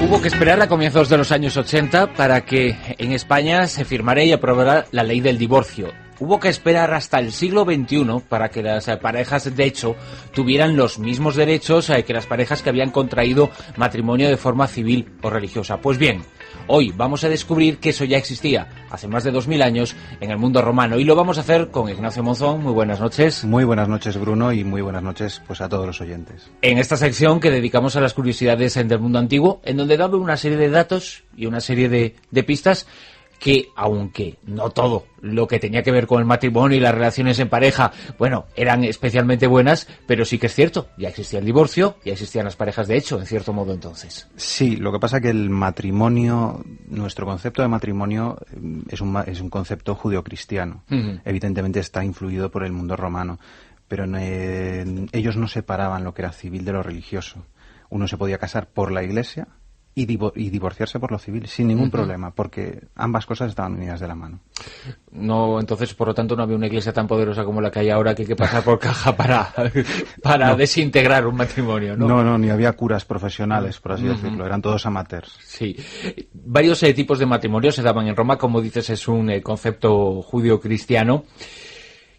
Hubo que esperar a comienzos de los años 80 para que en España se firmara y aprobara la ley del divorcio. Hubo que esperar hasta el siglo XXI para que las parejas de hecho tuvieran los mismos derechos que las parejas que habían contraído matrimonio de forma civil o religiosa. Pues bien, hoy vamos a descubrir que eso ya existía hace más de 2000 años en el mundo romano y lo vamos a hacer con Ignacio Monzón. Muy buenas noches. Muy buenas noches, Bruno, y muy buenas noches pues a todos los oyentes. En esta sección que dedicamos a las curiosidades del mundo antiguo, en donde damos una serie de datos y una serie de pistas que, aunque no todo lo que tenía que ver con el matrimonio y las relaciones en pareja, bueno, eran especialmente buenas, pero sí que es cierto, ya existía el divorcio, ya existían las parejas de hecho, en cierto modo entonces. Sí, lo que pasa que el matrimonio, nuestro concepto de matrimonio es un concepto judeocristiano. Evidentemente está influido por el mundo romano, pero ellos no separaban lo que era civil de lo religioso. Uno se podía casar por la Iglesia y divorciarse por lo civil, sin ningún problema, porque ambas cosas estaban unidas de la mano. No, entonces, por lo tanto, no había una iglesia tan poderosa como la que hay ahora, que hay que pasar por caja para desintegrar un matrimonio, ¿no? No, ni había curas profesionales, por así decirlo, eran todos amateurs. Sí. Varios tipos de matrimonio se daban en Roma, como dices, es un concepto judío-cristiano,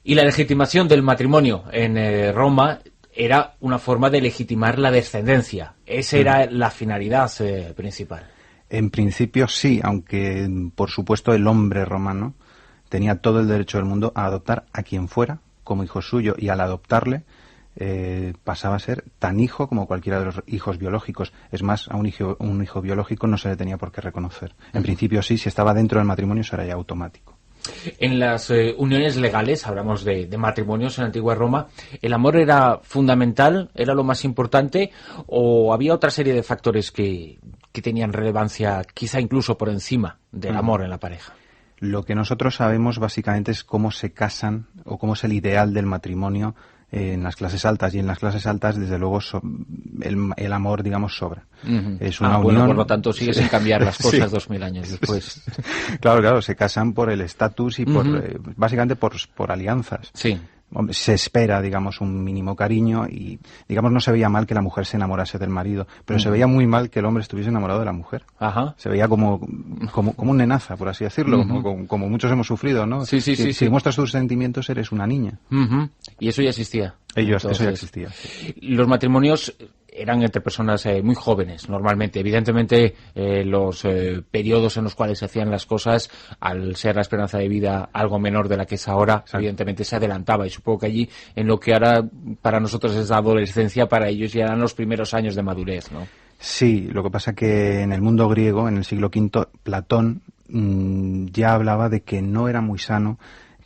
y la legitimación del matrimonio en Roma era una forma de legitimar la descendencia. Esa era la finalidad principal. En principio sí, aunque por supuesto el hombre romano tenía todo el derecho del mundo a adoptar a quien fuera como hijo suyo, y al adoptarle pasaba a ser tan hijo como cualquiera de los hijos biológicos. Es más, a un hijo biológico no se le tenía por qué reconocer. En principio sí, si estaba dentro del matrimonio eso era ya automático. En las uniones legales, hablamos de matrimonios en la antigua Roma, ¿el amor era fundamental, era lo más importante, o había otra serie de factores que tenían relevancia, quizá incluso por encima del amor en la pareja? Lo que nosotros sabemos básicamente es cómo se casan o cómo es el ideal del matrimonio en las clases altas, y en las clases altas desde luego el amor, digamos, sobra. Es una unión. Bueno, por lo tanto sigue sin cambiar las cosas 2000 años después. Claro, se casan por el estatus y básicamente por alianzas. Sí. Se espera, digamos, un mínimo cariño y, digamos, no se veía mal que la mujer se enamorase del marido, pero se veía muy mal que el hombre estuviese enamorado de la mujer. Ajá. Se veía como un nenaza, por así decirlo, como muchos hemos sufrido, ¿no? Sí. Si muestras tus sentimientos, eres una niña. Y eso ya existía. Eso ya existía. Los matrimonios eran entre personas muy jóvenes, normalmente. Evidentemente, los periodos en los cuales se hacían las cosas, al ser la esperanza de vida algo menor de la que es ahora, exacto, evidentemente se adelantaba. Y supongo que allí, en lo que ahora para nosotros es la adolescencia, para ellos ya eran los primeros años de madurez, ¿no? Sí, lo que pasa que en el mundo griego, en el siglo V, Platón ya hablaba de que no era muy sano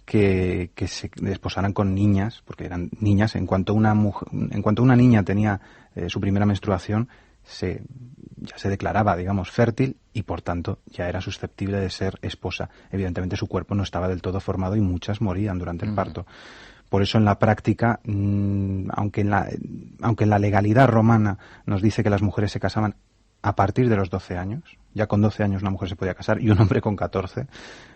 que se desposaran con niñas, porque eran niñas. En cuanto una niña tenía su primera menstruación, ya se declaraba, digamos, fértil y por tanto ya era susceptible de ser esposa. Evidentemente su cuerpo no estaba del todo formado y muchas morían durante el parto. Por eso en la práctica, aunque en la legalidad romana nos dice que las mujeres se casaban a partir de los 12 años, ya con 12 años una mujer se podía casar y un hombre con 14,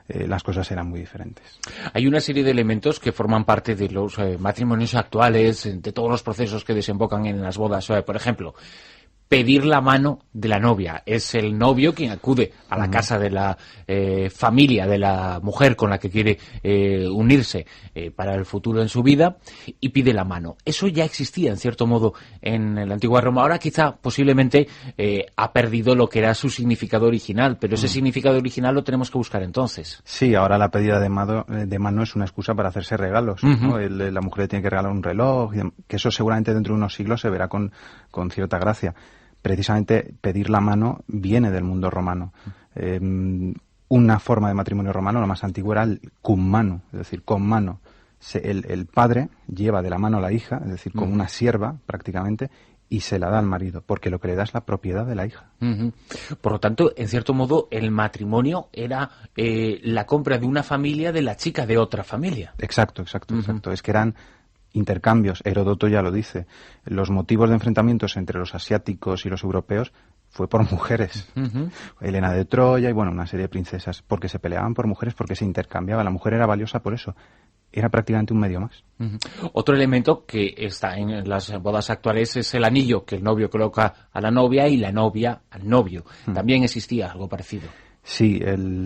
las cosas eran muy diferentes. Hay una serie de elementos que forman parte de los matrimonios actuales, de todos los procesos que desembocan en las bodas. Por ejemplo, pedir la mano de la novia. Es el novio quien acude a la casa de la familia de la mujer con la que quiere unirse para el futuro en su vida y pide la mano. Eso ya existía, en cierto modo, en la antigua Roma. Ahora quizá, posiblemente, ha perdido lo que era su significado original, pero ese significado original lo tenemos que buscar entonces. Sí, ahora la pedida de mano es una excusa para hacerse regalos, ¿no? La mujer le tiene que regalar un reloj, que eso seguramente dentro de unos siglos se verá con cierta gracia. Precisamente pedir la mano viene del mundo romano. Una forma de matrimonio romano, la más antigua, era el cum mano, es decir, con mano. El padre lleva de la mano a la hija, es decir, como una sierva prácticamente, y se la da al marido, porque lo que le da es la propiedad de la hija. Por lo tanto, en cierto modo, el matrimonio era la compra de una familia de la chica de otra familia. Exacto. Es que eran intercambios. Heródoto ya lo dice. Los motivos de enfrentamientos entre los asiáticos y los europeos fue por mujeres. Helena de Troya y una serie de princesas, porque se peleaban por mujeres, porque se intercambiaban. La mujer era valiosa por eso. era prácticamente un medio más. Otro elemento que está en las bodas actuales es el anillo que el novio coloca a la novia y la novia al novio. También existía algo parecido. Sí,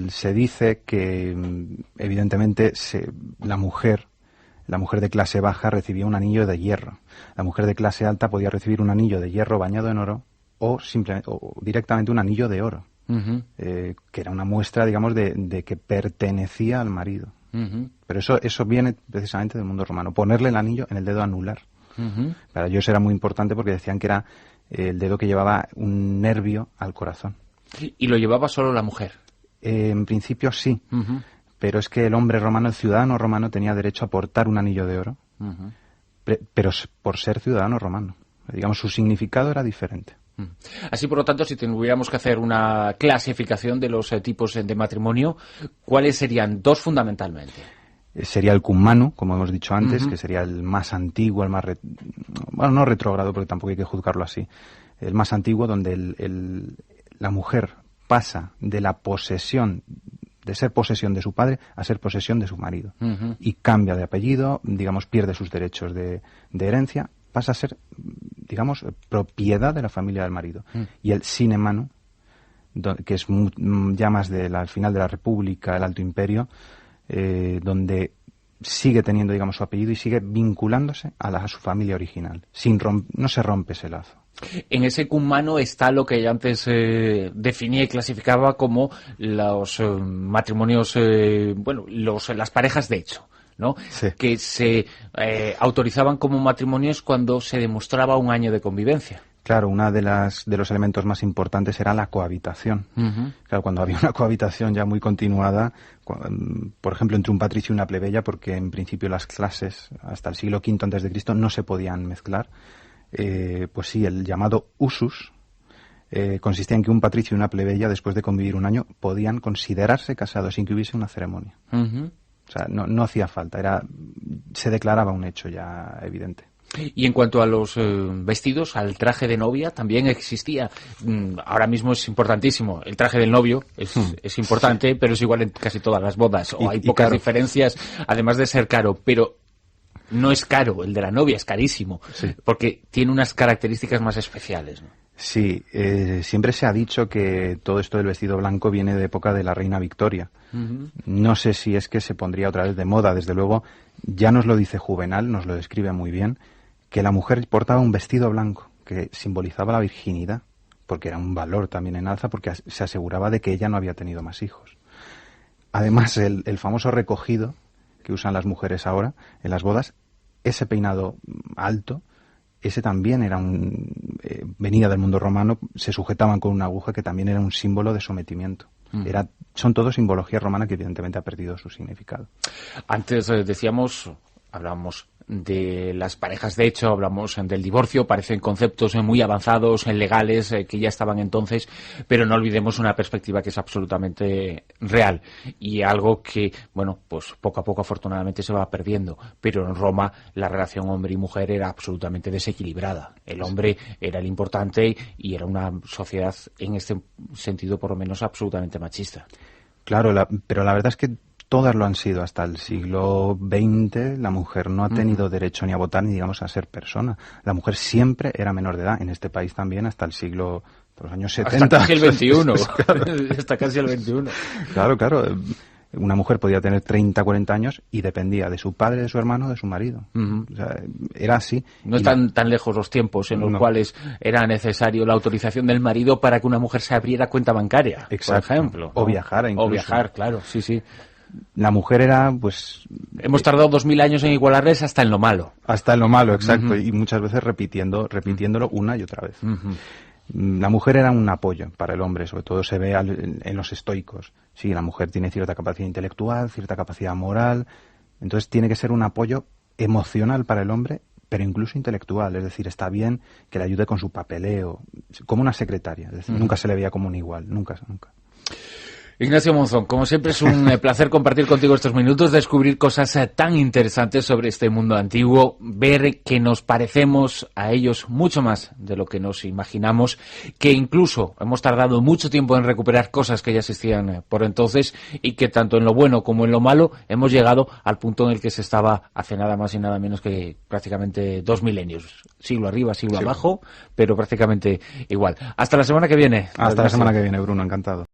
se dice que evidentemente la mujer de clase baja recibía un anillo de hierro. La mujer de clase alta podía recibir un anillo de hierro bañado en oro o directamente un anillo de oro, que era una muestra, digamos, de que pertenecía al marido. Pero eso viene precisamente del mundo romano. Ponerle el anillo en el dedo anular. Para ellos era muy importante porque decían que era el dedo que llevaba un nervio al corazón. ¿Y lo llevaba solo la mujer? En principio sí, pero es que el hombre romano, el ciudadano romano, tenía derecho a portar un anillo de oro, pero por ser ciudadano romano. Digamos, su significado era diferente. Así, por lo tanto, si tuviéramos que hacer una clasificación de los tipos de matrimonio, ¿cuáles serían dos fundamentalmente? Sería el cumano, como hemos dicho antes, que sería el más antiguo, el más... bueno, no retrógrado, porque tampoco hay que juzgarlo así. El más antiguo, donde la mujer pasa de la posesión, de ser posesión de su padre, a ser posesión de su marido. Y cambia de apellido, digamos, pierde sus derechos de herencia, pasa a ser, digamos, propiedad de la familia del marido. Y el sine manu, que es ya más al final de la República, el Alto Imperio, donde sigue teniendo, digamos, su apellido y sigue vinculándose a su familia original. No se rompe ese lazo. En ese cumano está lo que antes definía y clasificaba como los matrimonios, las parejas de hecho, ¿no? Sí. Que se autorizaban como matrimonios cuando se demostraba un año de convivencia. Claro, uno de los elementos más importantes era la cohabitación. Claro, cuando había una cohabitación ya muy continuada, por ejemplo, entre un patricio y una plebeya, porque en principio las clases hasta el siglo V a.C. no se podían mezclar, pues sí, el llamado usus consistía en que un patricio y una plebeya, después de convivir un año, podían considerarse casados sin que hubiese una ceremonia. O sea, no hacía falta, se declaraba un hecho ya evidente. Y en cuanto a los vestidos, al traje de novia, también existía. Ahora mismo es importantísimo. El traje del novio es importante, pero es igual en casi todas las bodas. O hay pocas diferencias, además de ser caro. Pero no es caro, el de la novia es carísimo, porque tiene unas características más especiales, ¿no? Sí, siempre se ha dicho que todo esto del vestido blanco viene de época de la reina Victoria. No sé si es que se pondría otra vez de moda, desde luego, ya nos lo dice Juvenal, nos lo describe muy bien, que la mujer portaba un vestido blanco que simbolizaba la virginidad, porque era un valor también en alza, porque se aseguraba de que ella no había tenido más hijos. Además, el famoso recogido que usan las mujeres ahora en las bodas, ese peinado alto, ese también era venía del mundo romano, se sujetaban con una aguja que también era un símbolo de sometimiento. Son todo simbología romana que evidentemente ha perdido su significado. Antes hablábamos de las parejas de hecho, hablamos del divorcio, parecen conceptos muy avanzados, legales, que ya estaban entonces, pero no olvidemos una perspectiva que es absolutamente real y algo que, pues poco a poco afortunadamente se va perdiendo, pero en Roma la relación hombre y mujer era absolutamente desequilibrada. El hombre era el importante y era una sociedad en este sentido por lo menos absolutamente machista. Claro, pero la verdad es que todas lo han sido. Hasta el siglo XX la mujer no ha tenido derecho ni a votar ni, digamos, a ser persona. La mujer siempre era menor de edad. En este país también hasta el siglo... por los años 70. Hasta casi el XXI. Claro. Hasta casi el XXI. Claro. Una mujer podía tener 30, 40 años y dependía de su padre, de su hermano, de su marido. O sea, era así. No están tan lejos los tiempos en los cuales era necesario la autorización del marido para que una mujer se abriera cuenta bancaria, exacto, por ejemplo. O viajara incluso. O viajar, claro, sí. La mujer era, pues... Hemos tardado 2000 años en igualarles hasta en lo malo. Hasta en lo malo, exacto. Y muchas veces repitiéndolo una y otra vez. La mujer era un apoyo para el hombre, sobre todo se ve en los estoicos. Sí, la mujer tiene cierta capacidad intelectual, cierta capacidad moral, entonces tiene que ser un apoyo emocional para el hombre, pero incluso intelectual, es decir, está bien que le ayude con su papeleo, como una secretaria, es decir, nunca se le veía como un igual, nunca. Ignacio Monzón, como siempre es un placer compartir contigo estos minutos, descubrir cosas tan interesantes sobre este mundo antiguo, ver que nos parecemos a ellos mucho más de lo que nos imaginamos, que incluso hemos tardado mucho tiempo en recuperar cosas que ya existían por entonces y que tanto en lo bueno como en lo malo hemos llegado al punto en el que se estaba hace nada más y nada menos que prácticamente 2 milenios, siglo arriba, siglo abajo, pero prácticamente igual. Hasta la semana que viene. Hasta la semana que viene, Bruno, encantado.